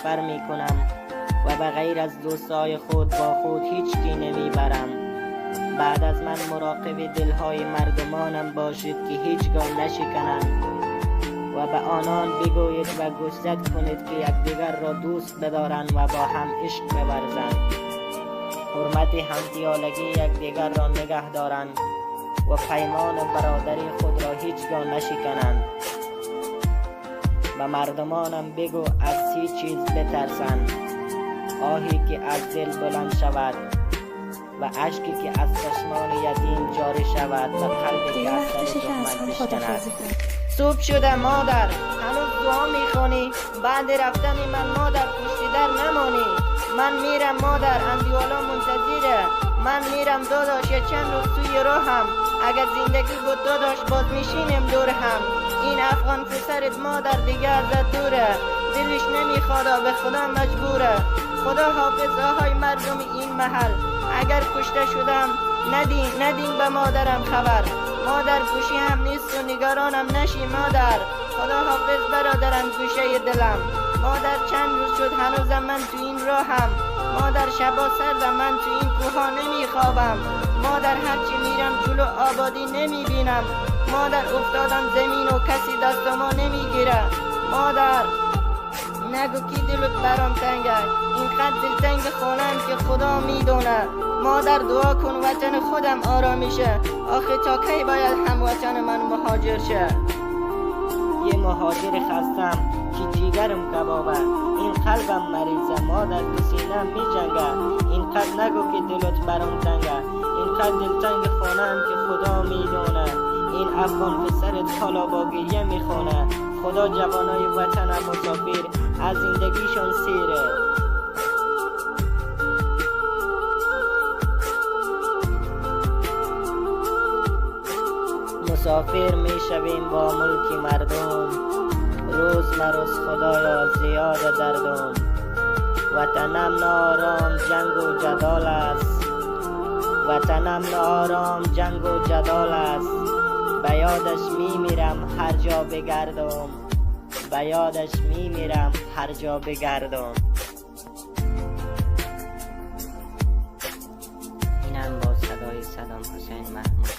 سفر می کنم و به غیر از دوستای خود با خود هیچ کی نمی برم. بعد از من مراقب دلهای مردمانم باشید که هیچگاه نشکنند و به آنان بگویید و گوشزد کنید که یکدیگر را دوست بدارند و با هم عشق بورزند، حرمت همدیالگی یکدیگر را نگه دارند و پیمان برادری خود را هیچگاه نشکنند. به مردمانم بگو از 3 چیز بترسند: آهی که از دل بلند شود و اشکی که از چشمان یتیم جاری شود و قلبی که از سر دشمن بشکند. صبح شده مادر، هنوز دعا میخونی؟ بعد رفتن من مادر پشت در نمانی. من میرم مادر، اندیوالا منتظره. من میرم داداش، یه چند روز توی راهم. اگر زندگی بود داداش باز میشینم دور هم. این افغان پسرت مادر دیگه ازت دوره، دلش نمیخواد به خدا مجبوره. خدا حافظ آهای مردم این محل، اگر کشته شدم ندین به مادرم خبر. مادر گوشی هم نیست و نگرانم نشی مادر. خدا حافظ برادرم گوشه دلم. مادر چند روز شد هنوزم من تو این راهم. مادر شبا سردم من تو این کوها نمیخوابم. مادر هرچی میرم جلو آبادی نمیبینم. مادر افتادم زمین و کسی دستما نمیگیره. مادر نگو کی دلت برام تنگه، اینقدر دلتنگ خونم که خدا میدونه. مادر دعا کن وطن خودم آرامیشه، آخه تا کی باید هم وطن من مهاجر شه. یه مهاجر خستم که جیگرم کبابه، این قلبم مریضه، مادر تو سینم می جنگه. اینقدر نگو که دلت برام تنگه، اینقدر دلتنگ خونم که خدا میدونه. این افغان پسرت حالا با گریه میخونه. خدا جوانای وطن مسافر از زندگیشون سیره. مسافر میشویم با ملک مردم، روز مروز خدایا زیاد دردم. وطنم نارام جنگ و جدال است، وطنم نارام جنگ و جدال است. به یادش میمیرم هر جا بگردم، به یادش میمیرم هر جا بگردم. اینم با صدای صدام حسین محمود.